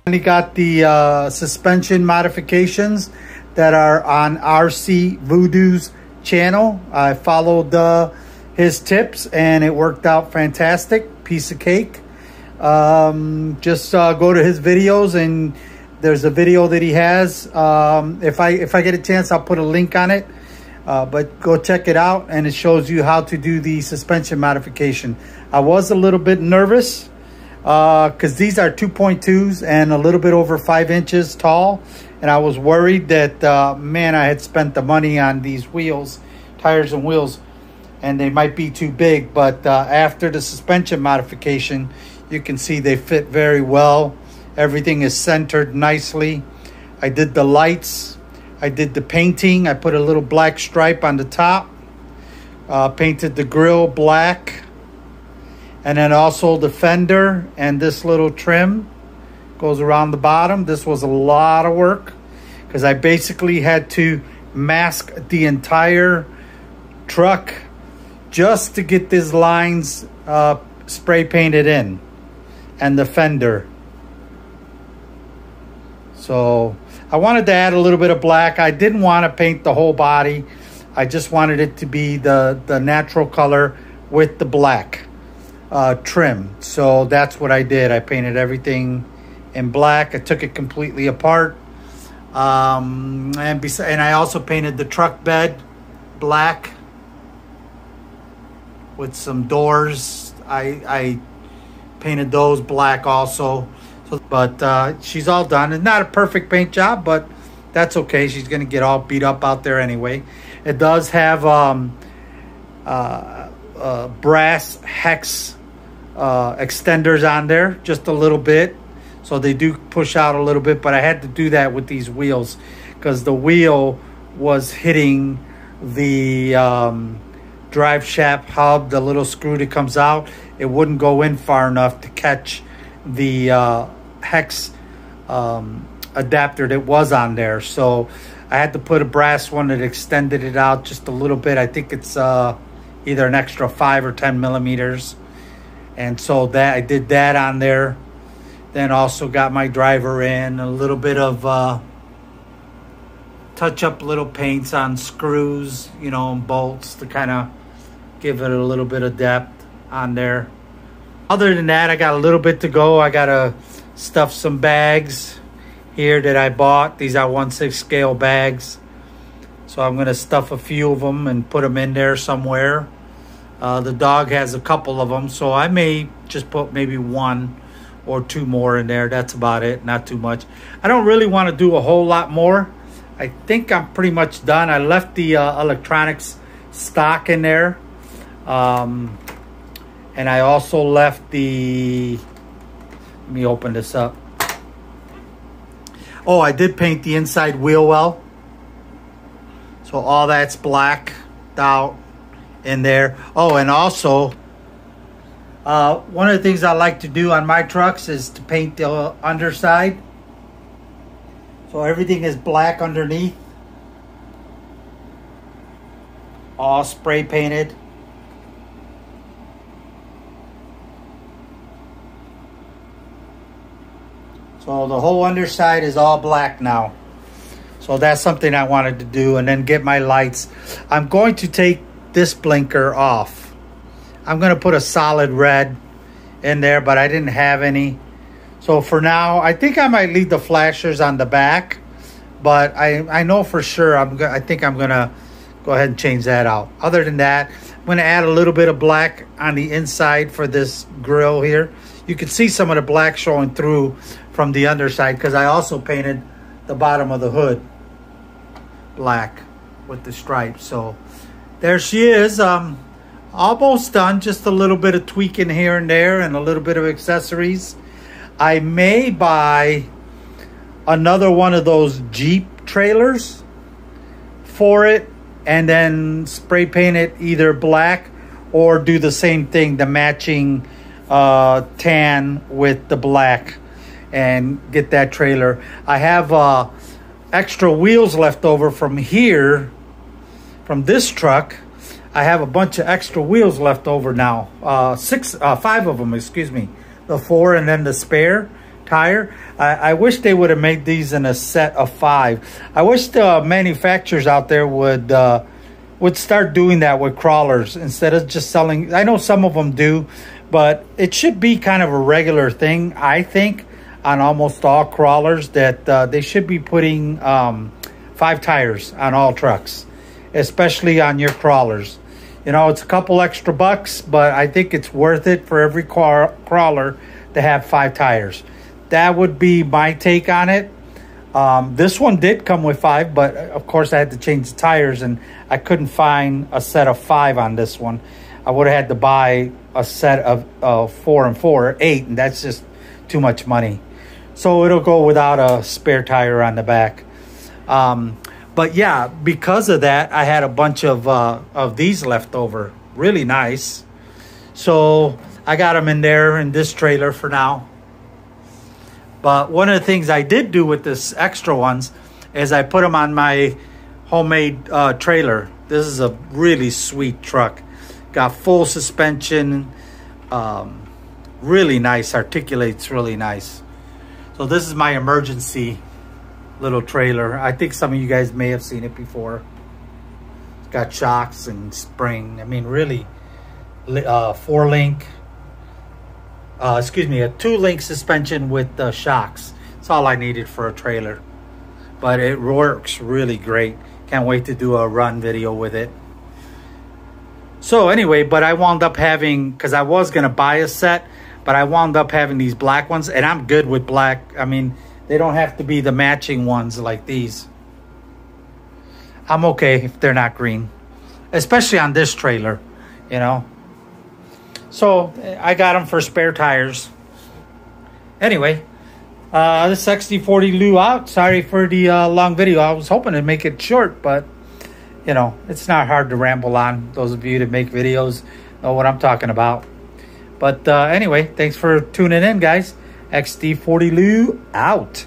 I got the suspension modifications that are on RC Vodoo's channel. I followed his tips and it worked out fantastic. Piece of cake. Just go to his videos and there's a video that he has. If I get a chance, I'll put a link on it. But go check it out, and it shows you how to do the suspension modification. I was a little bit nervous because these are 2.2s and a little bit over 5 inches tall. And I was worried that, man, I had spent the money on these wheels, tires and wheels, and they might be too big. But after the suspension modification, you can see they fit very well. Everything is centered nicely. I did the lights. I did the painting. I put a little black stripe on the top. Painted the grill black. And then also the fender and this little trim goes around the bottom. This was a lot of work because I basically had to mask the entire truck just to get these lines spray painted in, and the fender. So I wanted to add a little bit of black. I didn't want to paint the whole body. I just wanted it to be the natural color with the black trim. So that's what I did. I painted everything in black. I took it completely apart. And I also painted the truck bed black with some doors. I painted those black also. But she's all done. It's not a perfect paint job, but that's okay. She's going to get all beat up out there anyway. It does have brass hex extenders on there, just a little bit. So they do push out a little bit, but I had to do that with these wheels because the wheel was hitting the drive shaft hub, the little screw that comes out. It wouldn't go in far enough to catch the hex adapter that was on there. So I had to put a brass one that extended it out just a little bit. I think it's either an extra 5 or 10 millimeters. And so that I did that on there. Then also got my driver in, a little bit of touch up little paints on screws, you know, and bolts to kind of give it a little bit of depth on there. Other than that, I got a little bit to go. I got to stuff some bags here that I bought. These are 1/6 scale bags. So I'm going to stuff a few of them and put them in there somewhere. The dog has a couple of them, so I may just put maybe 1 or 2 more in there. That's about it, not too much. I don't really want to do a whole lot more. I think I'm pretty much done. I left the electronics stock in there. And I also left the, let me open this up. Oh, I did paint the inside wheel well. So all that's blacked out in there. Oh, and also, one of the things I like to do on my trucks is to paint the underside. So everything is black underneath. All spray painted. So the whole underside is all black now. So that's something I wanted to do, and then get my lights. I'm going to take this blinker off. I'm going to put a solid red in there, but I didn't have any. So for now, I think I might leave the flashers on the back, but I know for sure I think I'm going to go ahead and change that out. Other than that, I'm going to add a little bit of black on the inside for this grill here. You can see some of the black showing through from the underside because I also painted the bottom of the hood black with the stripes. So there she is, almost done. Just a little bit of tweaking here and there and a little bit of accessories. I may buy another one of those Jeep trailers for it and then spray paint it either black or do the same thing, the matching tan with the black, and get that trailer. I have extra wheels left over from here, from this truck. I have a bunch of extra wheels left over now. 5 of them, excuse me. The 4 and then the spare. tire. I wish they would have made these in a set of 5. I wish the manufacturers out there would start doing that with crawlers instead of just selling. I know some of them do, but it should be kind of a regular thing, I think, on almost all crawlers, that they should be putting 5 tires on all trucks, especially on your crawlers. You know, it's a couple extra bucks, but I think it's worth it for every crawler to have 5 tires. That would be my take on it. This one did come with 5, but of course I had to change the tires, and I couldn't find a set of 5 on this one. I would have had to buy a set of 4 and 4, 8, and that's just too much money. So it'll go without a spare tire on the back. But yeah, because of that, I had a bunch of these left over. Really nice. So I got them in there in this trailer for now. But one of the things I did do with this extra ones is I put them on my homemade trailer. This is a really sweet truck. Got full suspension. Really nice. Articulates really nice. So this is my emergency little trailer. I think some of you guys may have seen it before. It's got shocks and spring. I mean, really, 4-link. A 2-link suspension with shocks. That's all I needed for a trailer. But it works really great. Can't wait to do a run video with it. So anyway, but I wound up having, because I was going to buy a set, but I wound up having these black ones, and I'm good with black. I mean, they don't have to be the matching ones like these. I'm okay if they're not green, especially on this trailer, you know. So I got them for spare tires. Anyway, this XD40 Lou out. Sorry for the long video. I was hoping to make it short, but you know, it's not hard to ramble on. Those of you that make videos know what I'm talking about. But anyway, thanks for tuning in, guys. XD40 Lou out.